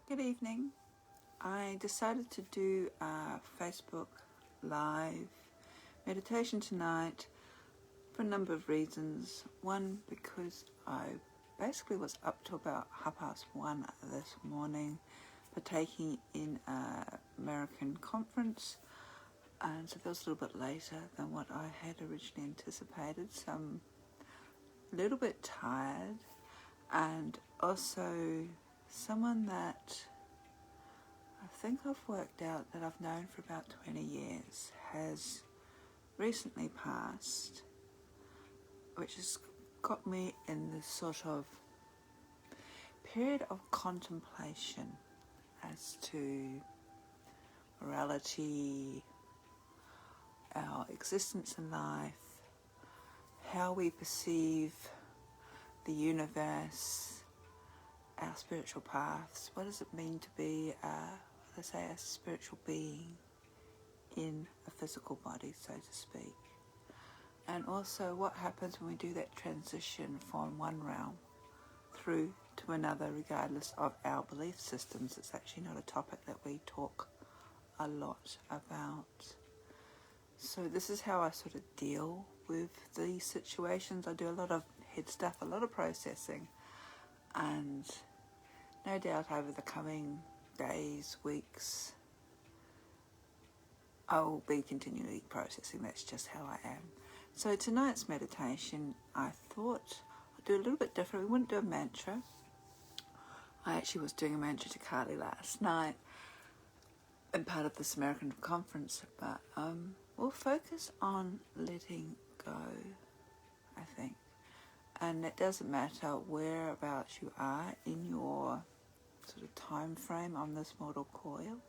Good evening. I decided to do a Facebook Live meditation tonight for a number of reasons. One, because I basically was up to about 1:30 this morning partaking in an American conference, and so that was a little bit later than what I had originally anticipated, so I'm a little bit tired. And also someone that I think I've worked out that I've known for about 20 years has recently passed, which has got me in this sort of period of contemplation as to morality, our existence in life, how we perceive the universe, our spiritual paths. What does it mean to be a spiritual being in a physical body, so to speak? And also what happens when we do that transition from one realm through to another, regardless of our belief systems. It's actually not a topic that we talk a lot about. So this is how I sort of deal with these situations. I do a lot of head stuff, a lot of processing, and no doubt over the coming days, weeks, I will be continually processing. That's just how I am. So tonight's meditation, I thought I'd do a little bit different. We wouldn't do a mantra. I actually was doing a mantra to Kali last night and part of this American conference, but we'll focus on letting go, I think. And it doesn't matter whereabouts you are in your sort of time frame on this mortal coil.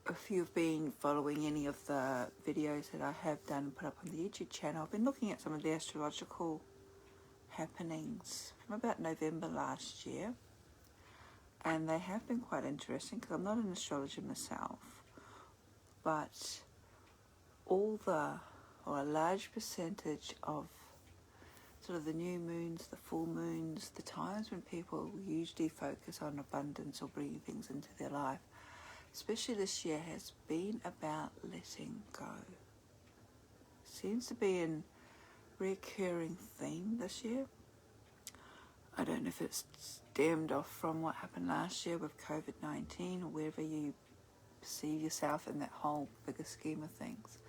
If you've been following any of the videos that I have done and put up on the YouTube channel, I've been looking at some of the astrological happenings from about November last year, and they have been quite interesting because I'm not an astrologer myself, but a large percentage of sort of the new moons, the full moons, the times when people usually focus on abundance or bringing things into their life, especially this year, has been about letting go. Seems to be a recurring theme this year. I don't know if it's stemmed off from what happened last year with COVID-19 or wherever you perceive yourself in that whole bigger scheme of things.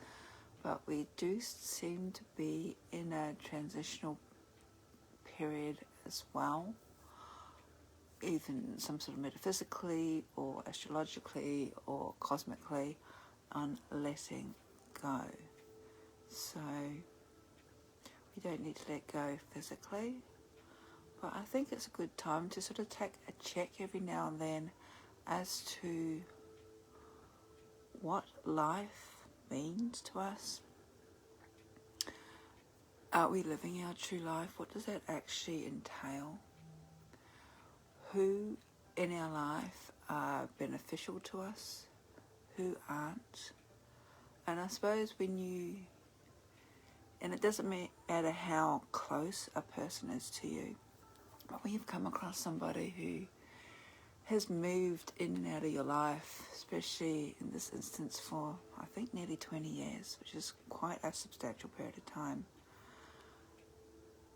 But we do seem to be in a transitional period as well, even some sort of metaphysically or astrologically or cosmically, on letting go. So we don't need to let go physically, but I think it's a good time to sort of take a check every now and then as to what life means to us. Are we living our true life? What does that actually entail? Who in our life are beneficial to us? Who aren't? And I suppose and it doesn't matter how close a person is to you, but when you've come across somebody who has moved in and out of your life, especially in this instance for, I think, nearly 20 years, which is quite a substantial period of time.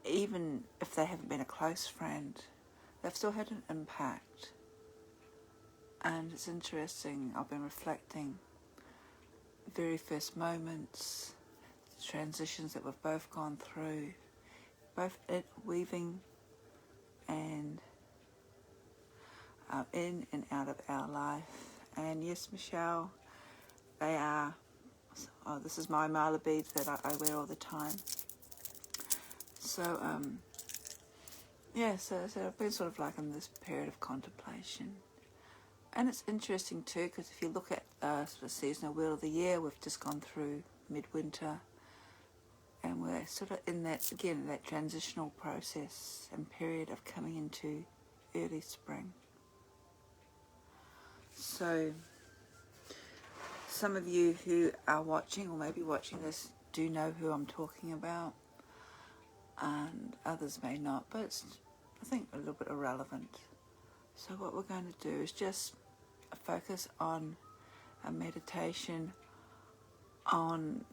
Even if they haven't been a close friend, they've still had an impact. And it's interesting, I've been reflecting the very first moments, the transitions that we've both gone through, both weaving and in and out of our life. And yes, Michelle, they are, this is my mala beads that I wear all the time. So, so I've been sort of like in this period of contemplation. And it's interesting too, because if you look at sort of seasonal wheel of the year, we've just gone through midwinter, and we're sort of in that, again, that transitional process and period of coming into early spring. So some of you who are watching or maybe watching this do know who I'm talking about, and others may not, but it's, I think, a little bit irrelevant. So what we're going to do is just focus on a meditation on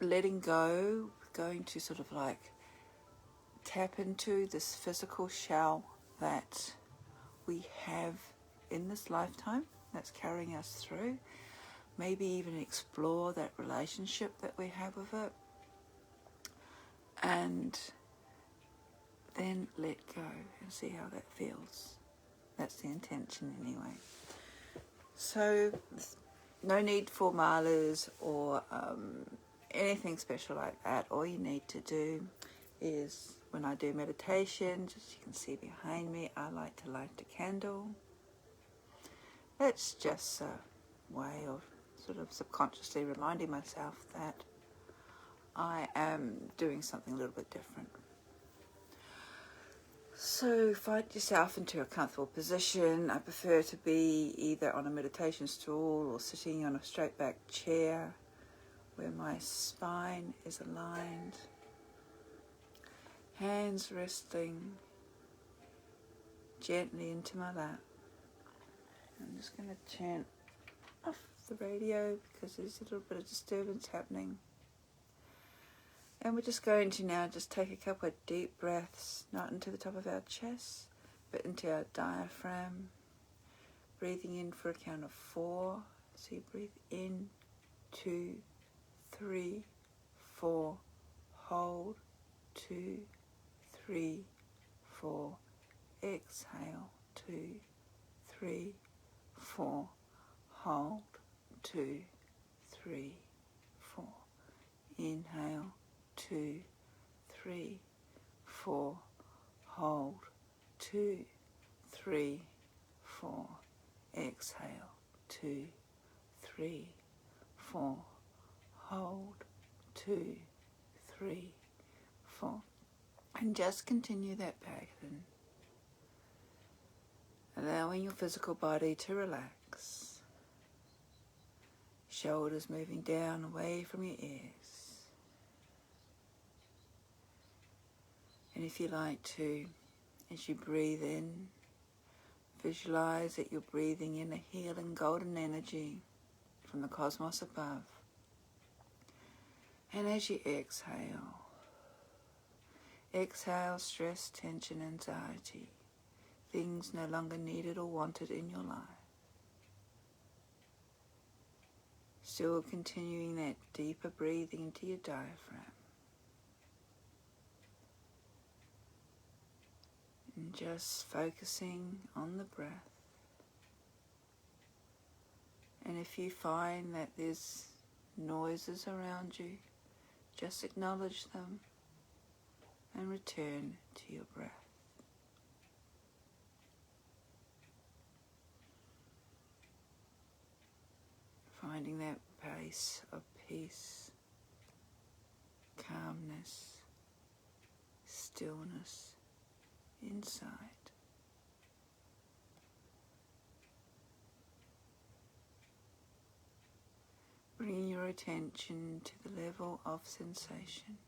letting go, going to sort of like tap into this physical shell that we have in this lifetime that's carrying us through. Maybe even explore that relationship that we have with it, and then let go and see how that feels. That's the intention anyway. So no need for malas or anything special like that. All you need to do is, when I do meditation, just you can see behind me, I like to light a candle. That's just a way of sort of subconsciously reminding myself that I am doing something a little bit different. So find yourself into a comfortable position. I prefer to be either on a meditation stool or sitting on a straight back chair where my spine is aligned. Hands resting gently into my lap. I'm just going to turn off the radio because there's a little bit of disturbance happening. And we're just going to now just take a couple of deep breaths, not into the top of our chest, but into our diaphragm. Breathing in for a count of 4. So you breathe in, 2, 3, 4. Hold, 2, 3, 4. Exhale, 2, 3, 4. Hold, 2, 3, 4. Inhale, 2, 3, 4. Hold, 2, 3, 4. Exhale, 2, 3, 4. Hold, 2, 3, 4. And just continue that pattern, allowing your physical body to relax. Shoulders moving down away from your ears. And if you like to, as you breathe in, visualize that you're breathing in a healing golden energy from the cosmos above. And as you exhale, exhale stress, tension, anxiety, things no longer needed or wanted in your life. Still continuing that deeper breathing into your diaphragm. And just focusing on the breath. And if you find that there's noises around you, just acknowledge them and return to your breath. Finding that place of peace, calmness, stillness inside. Bringing your attention to the level of sensation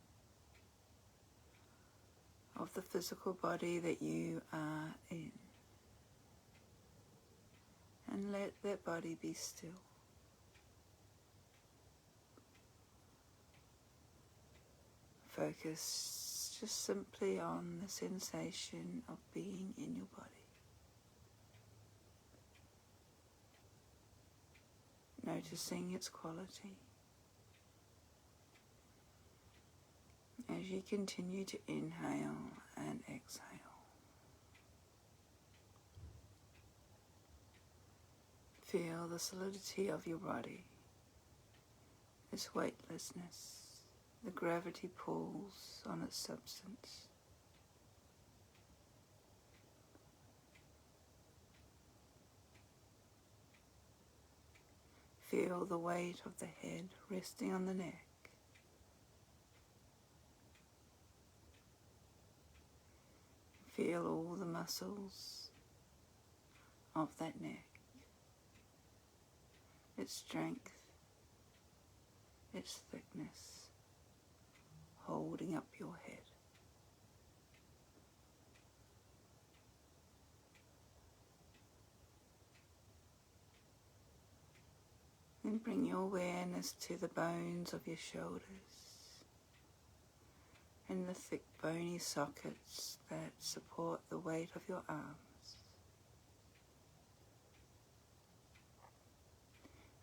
of the physical body that you are in. And let that body be still. Focus just simply on the sensation of being in your body. Noticing its quality. As you continue to inhale and exhale. Feel the solidity of your body, its weightlessness, the gravity pulls on its substance. Feel the weight of the head resting on the neck. Feel all the muscles of that neck, its strength, its thickness, holding up your head. Then bring your awareness to the bones of your shoulders and the thick bony sockets that support the weight of your arms.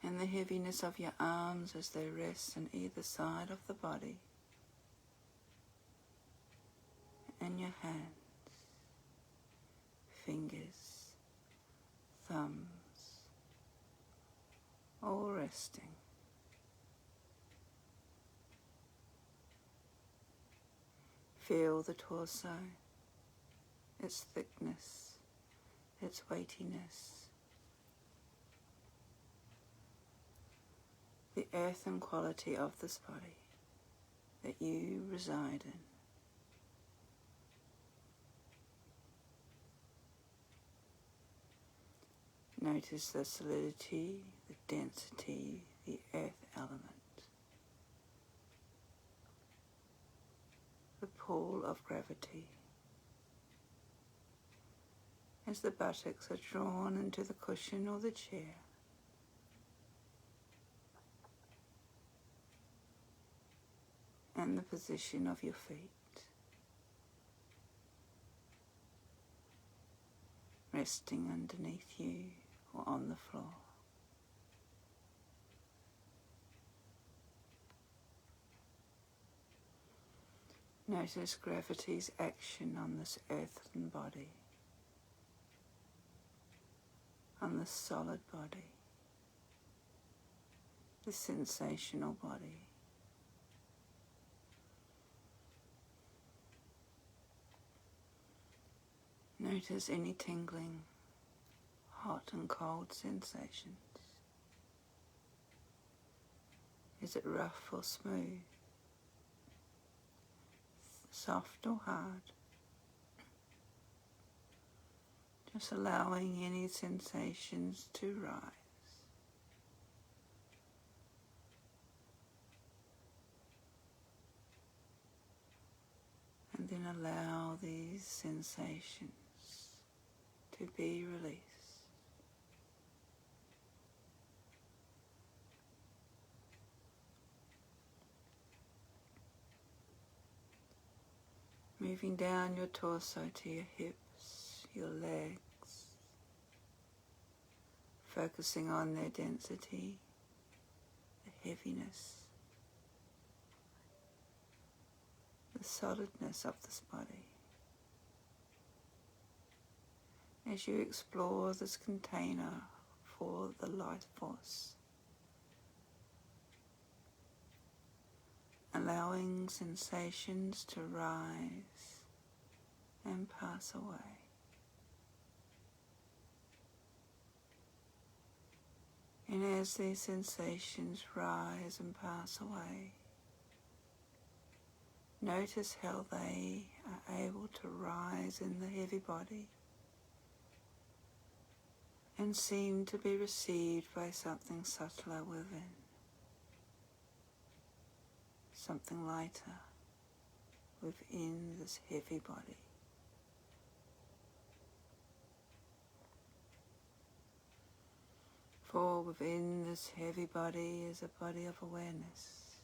And the heaviness of your arms as they rest on either side of the body. And your hands, fingers, thumbs, all resting. Feel the torso, its thickness, its weightiness, the earthen quality of this body that you reside in. Notice the solidity, the density, the earth element, the pull of gravity as the buttocks are drawn into the cushion or the chair. And the position of your feet, resting underneath you or on the floor. Notice gravity's action on this earthen body, on the solid body, the sensational body. Notice any tingling, hot and cold sensations. Is it rough or smooth? Soft or hard? Just allowing any sensations to rise. And then allow these sensations to be released. Moving down your torso to your hips, your legs, focusing on their density, the heaviness, the solidness of this body. As you explore this container for the life force, allowing sensations to rise and pass away. And as these sensations rise and pass away, notice how they are able to rise in the heavy body and seem to be received by something subtler within, something lighter within this heavy body. For within this heavy body is a body of awareness,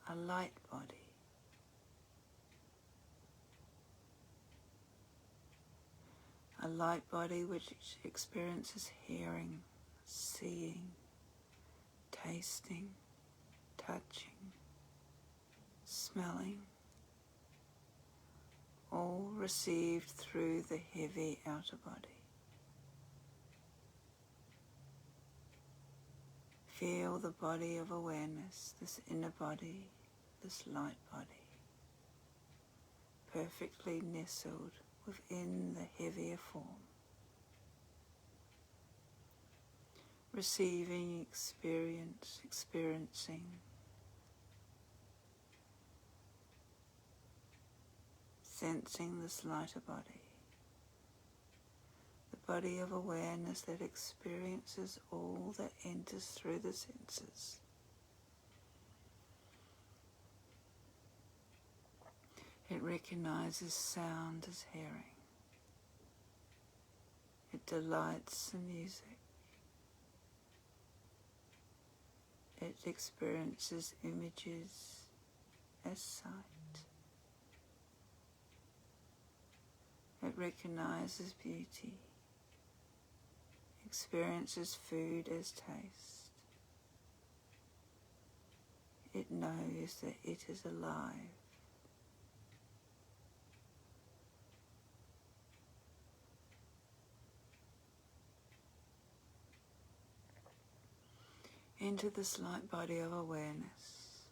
a light body. A light body which experiences hearing, seeing, tasting, touching, smelling, all received through the heavy outer body. Feel the body of awareness, this inner body, this light body, perfectly nestled within the heavier form, receiving experiencing sensing this lighter body, the body of awareness that experiences all that enters through the senses. It recognizes sound as hearing. It delights in music. It experiences images as sight. It recognizes beauty, experiences food as taste. It knows that it is alive. Into this light body of awareness,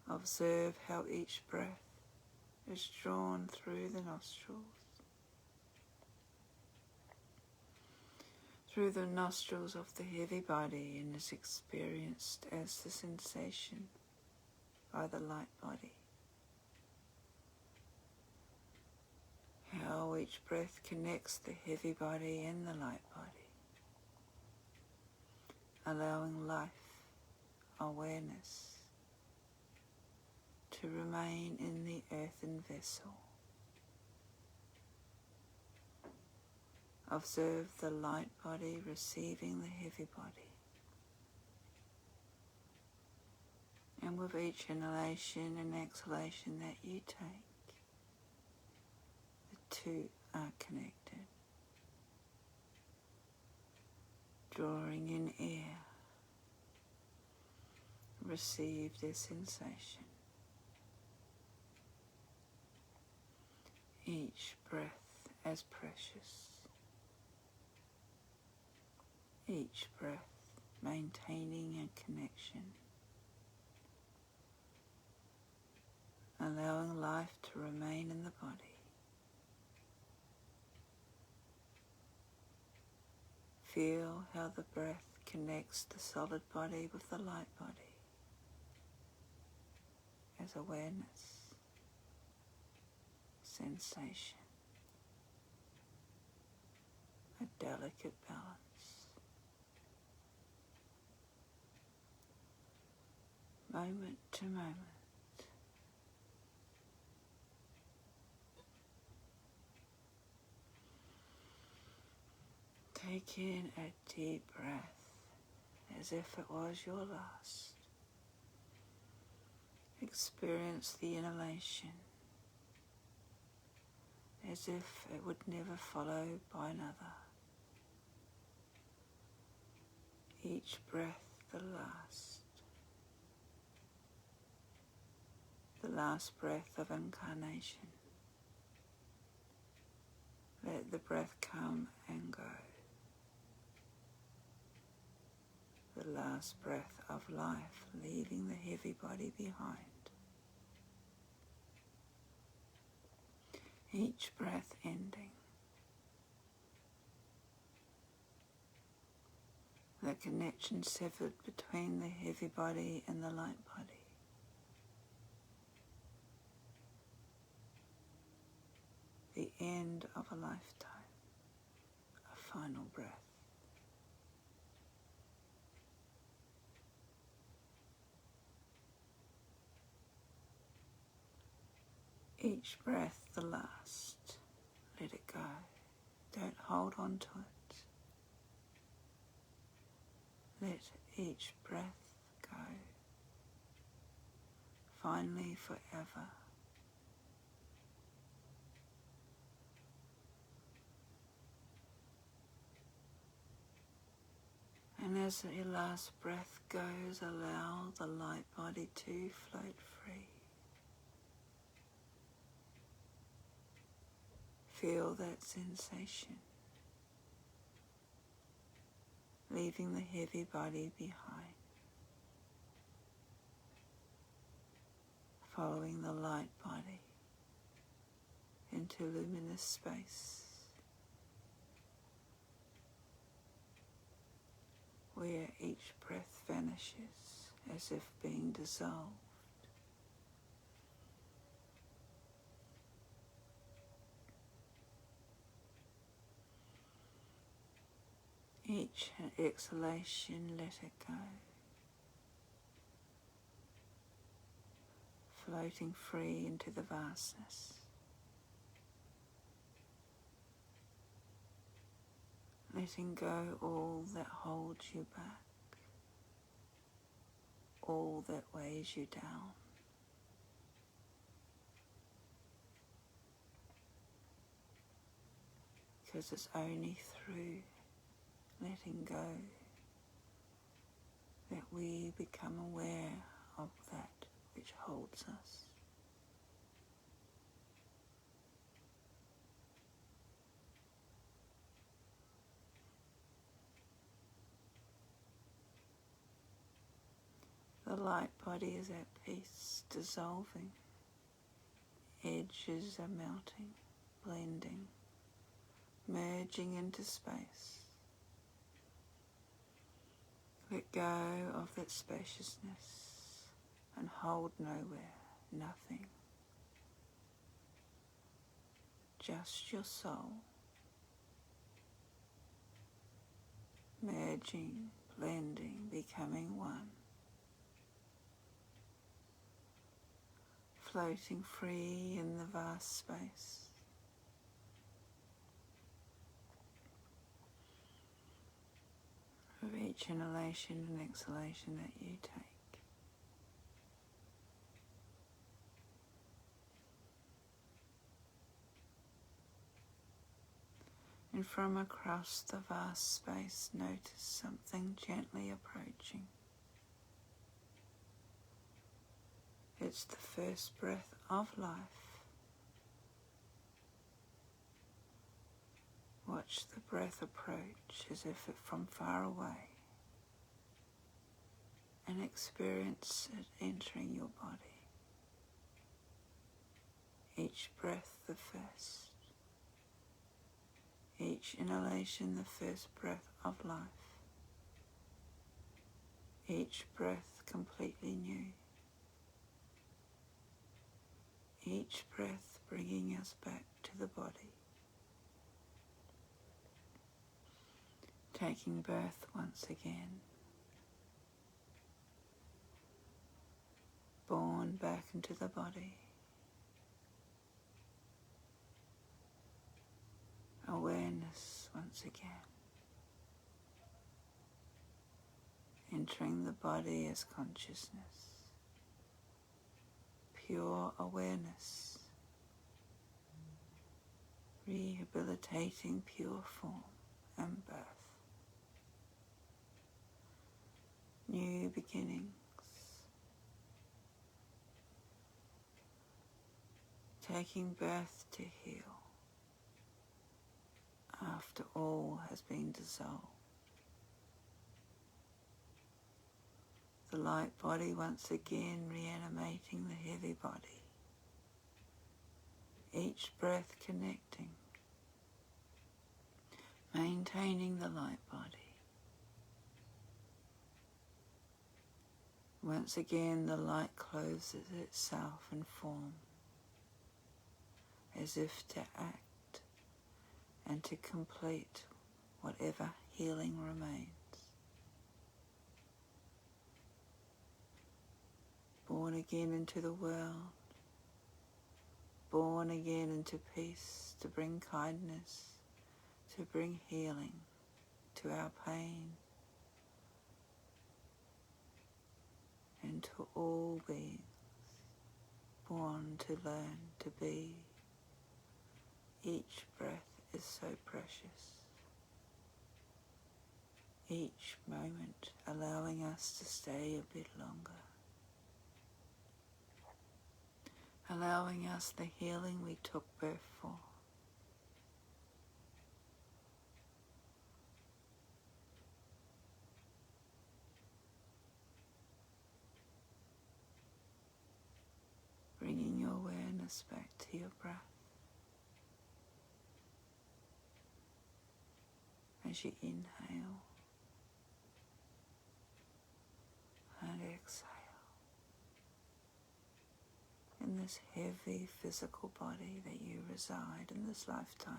observe how each breath is drawn through the nostrils. Through the nostrils of the heavy body and is experienced as the sensation by the light body. How each breath connects the heavy body and the light body, allowing life, awareness, to remain in the earthen vessel. Observe the light body receiving the heavy body. And with each inhalation and exhalation that you take, the two are connected. Drawing in air, receive their sensation. Each breath as precious. Each breath maintaining a connection, allowing life to remain in the body. Feel how the breath connects the solid body with the light body as awareness, sensation, a delicate balance. Moment to moment. Take in a deep breath as if it was your last. Experience the inhalation as if it would never follow by another. Each breath the last breath of incarnation. Let the breath come and go. The last breath of life, leaving the heavy body behind. Each breath ending. The connection severed between the heavy body and the light body. The end of a lifetime, a final breath. Each breath the last. Let it go. Don't hold on to it. Let each breath go. Finally, forever. And as your last breath goes, allow the light body to float free. Feel that sensation, leaving the heavy body behind, following the light body into luminous space, where each breath vanishes as if being dissolved. Each exhalation, let it go, floating free into the vastness. Letting go all that holds you back. all that weighs you down. Because it's only through letting go that we become aware of that which holds us. The light body is at peace, dissolving. Edges are melting, blending, merging into space. Let go of that spaciousness and hold nowhere, nothing. Just your soul, merging, blending, becoming one. Floating free in the vast space. Of each inhalation and exhalation that you take. And from across the vast space, notice something gently approaching. It's the first breath of life. Watch the breath approach as if it from far away, and experience it entering your body. Each breath the first. Each inhalation the first breath of life. Each breath completely new. Each breath bringing us back to the body. Taking birth once again. Born back into the body. Awareness once again. Entering the body as consciousness. Pure awareness. Rehabilitating pure form and birth. New beginnings. Taking birth to heal after all has been dissolved. The light body once again reanimating the heavy body. Each breath connecting, maintaining the light body. Once again the light closes itself in form, as if to act and to complete whatever healing remains. Born again into the world, born again into peace, to bring kindness, to bring healing to our pain and to all beings, born to learn to be. Each breath is so precious. Each moment allowing us to stay a bit longer. Allowing us the healing we took birth for. Bringing your awareness back to your breath. As you inhale and exhale in this heavy physical body that you reside in this lifetime.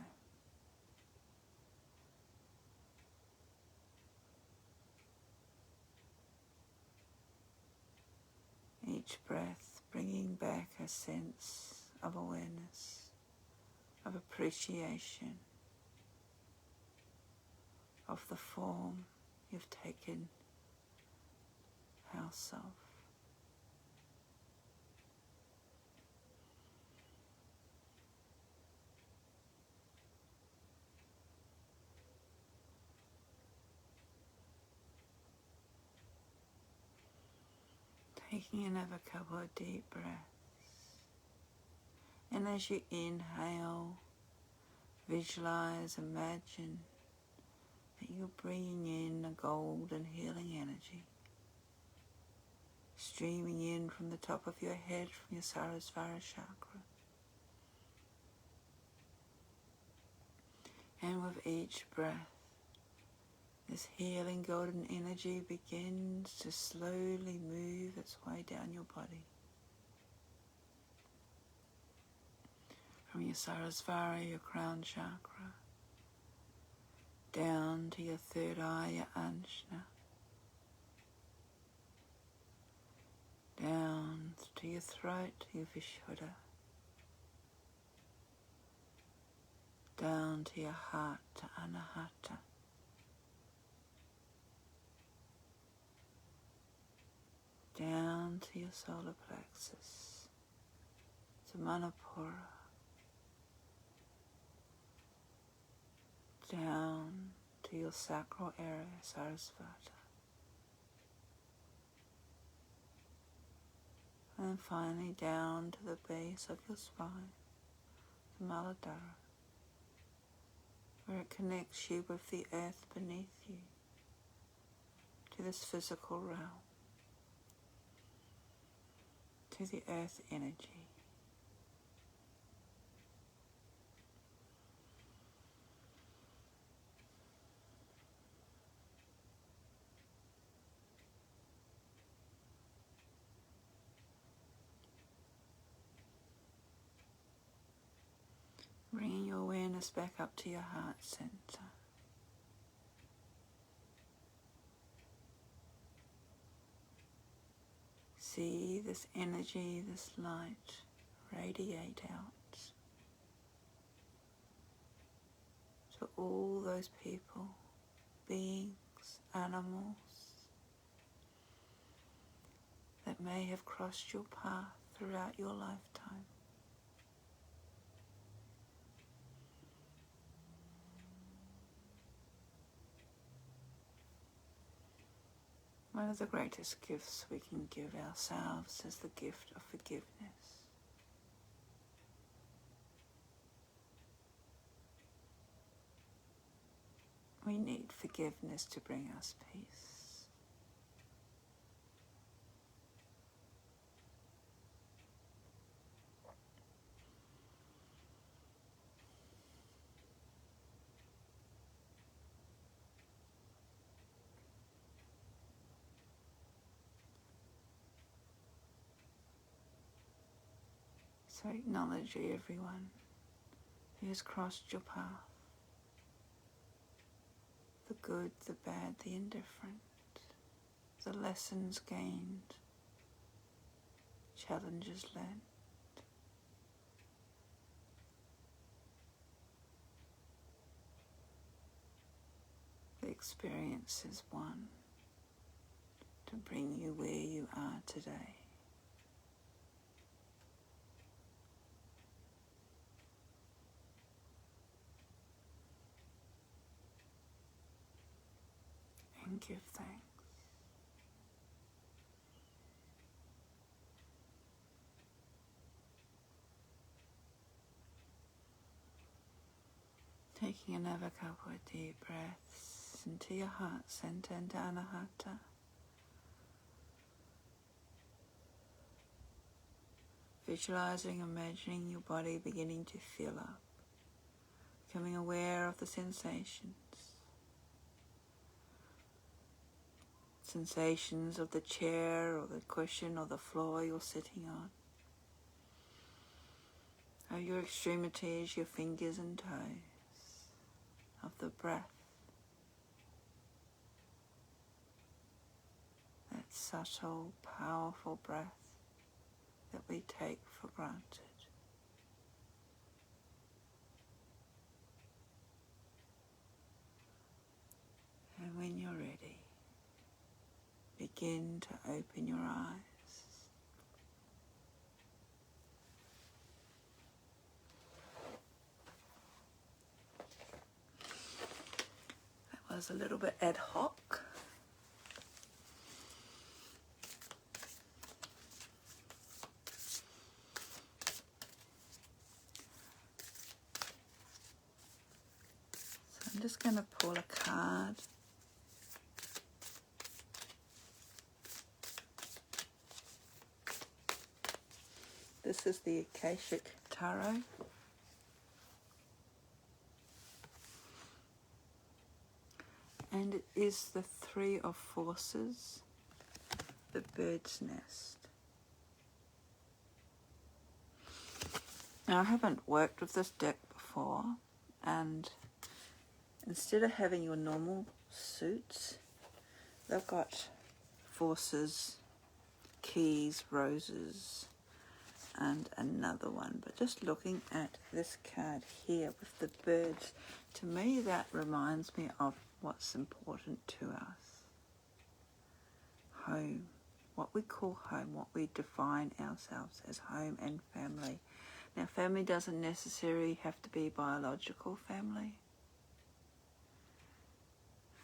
Each breath bringing back a sense of awareness, of appreciation, of the form you've taken house of. Taking another couple of deep breaths. And as you inhale, visualize, imagine that you're bringing in a golden healing energy, streaming in from the top of your head, from your Sarasvara chakra. And with each breath, this healing golden energy begins to slowly move its way down your body. From your Sarasvara, your crown chakra, down to your third eye, your Anjna, down to your throat, your Vishuddha, down to your heart, to Anahata, down to your solar plexus, to Manipura, down to your sacral area, Sarasvata, and finally down to the base of your spine, the Muladhara, where it connects you with the earth beneath you, to this physical realm, to the earth energy. Bringing your awareness back up to your heart center. See this energy, this light radiate out to all those people, beings, animals that may have crossed your path throughout your lifetime. One of the greatest gifts we can give ourselves is the gift of forgiveness. We need forgiveness to bring us peace. So acknowledge everyone who has crossed your path. The good, the bad, the indifferent, the lessons gained, challenges learned. The experiences won to bring you where you are today. And give thanks. Taking another couple of deep breaths into your heart center, into Anahata. Visualizing, imagining your body beginning to fill up. Becoming aware of the sensations. Sensations of the chair or the cushion or the floor you're sitting on. Of your extremities, your fingers and toes. Of the breath. That subtle, powerful breath that we take for granted. And when you're ready, begin to open your eyes. That was a little bit ad hoc. I'm just going to pull a card. This is the Akashic Tarot. And it is the Three of Forces, the Bird's Nest. Now, I haven't worked with this deck before, and instead of having your normal suits, they've got forces, keys, roses, and another one. But just looking at this card here with the birds, to me that reminds me of what's important to us. Home, what we call home, what we define ourselves as home and family. Now, family doesn't necessarily have to be biological family.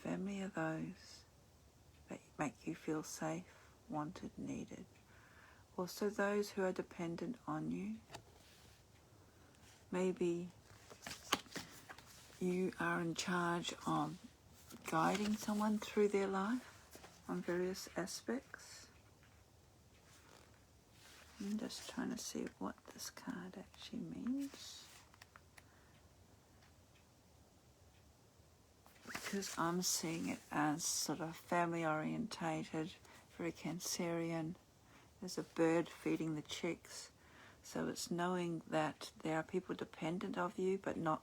Family are those that make you feel safe, wanted, needed. Also those who are dependent on you. Maybe you are in charge of guiding someone through their life on various aspects. I'm just trying to see what this card actually means, because I'm seeing it as sort of family orientated, very Cancerian. There's a bird feeding the chicks, so it's knowing that there are people dependent of you but not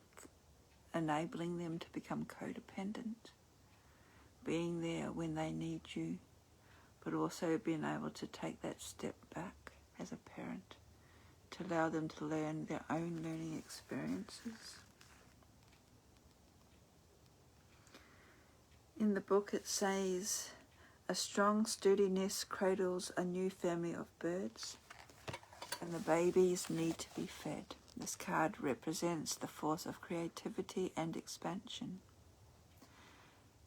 enabling them to become codependent, being there when they need you, but also being able to take that step back as a parent to allow them to learn their own learning experiences. In the book it says, a strong sturdy nest cradles a new family of birds, and the babies need to be fed. This card represents the force of creativity and expansion.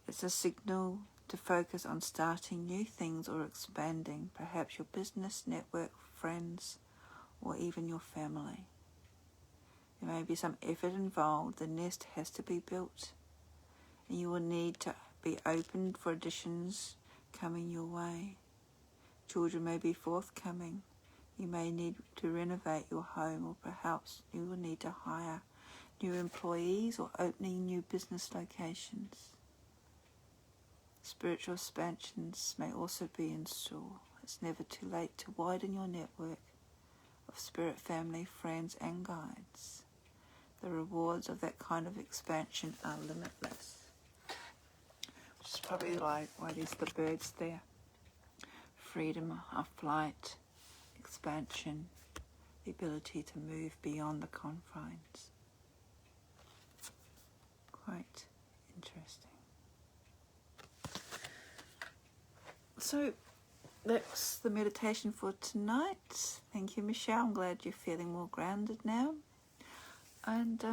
It's a signal to focus on starting new things or expanding, perhaps your business, network, friends, or even your family. There may be some effort involved. The nest has to be built, and you will need to be open for additions coming your way. Children may be forthcoming. You may need to renovate your home, or perhaps you will need to hire new employees or opening new business locations. Spiritual expansions may also be in store. It's never too late to widen your network of spirit family, friends and guides. The rewards of that kind of expansion are limitless. Which is probably why there's the birds there. Freedom of flight, expansion, the ability to move beyond the confines. Quite interesting. So that's the meditation for tonight. Thank you, Michelle. I'm glad you're feeling more grounded now. And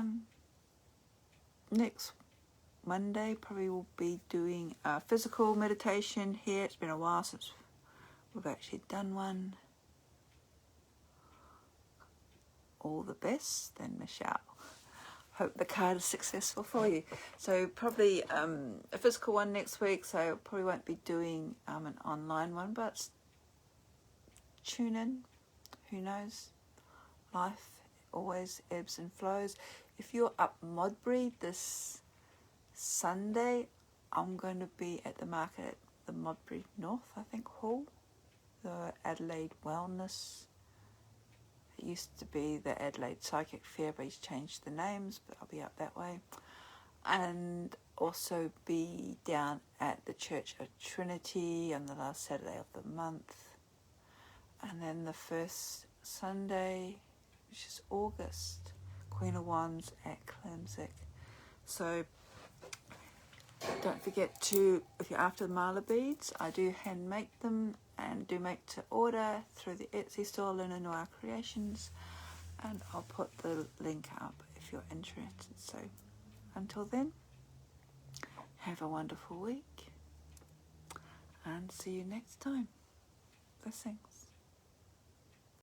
next Monday probably will be doing a physical meditation here. It's been a while since we've actually done one. All the best then, Michelle. Hope the card is successful for you. So probably a physical one next week, so probably won't be doing an online one, but tune in. Who knows? Life always ebbs and flows. If you're up Modbury this Sunday, I'm going to be at the market at the Modbury North, I think, Hall, the Adelaide Wellness. It used to be the Adelaide Psychic Fair, but he's changed the names, but I'll be up that way. And also be down at the Church of Trinity on the last Saturday of the month. And then the first Sunday, which is August, Queen of Wands at Clemsic. So don't forget to, if you're after the mala beads, I do hand make them and do make to order through the Etsy store, Luna Noir Creations, and I'll put the link up if you're interested. So until then, have a wonderful week and see you next time. Blessings.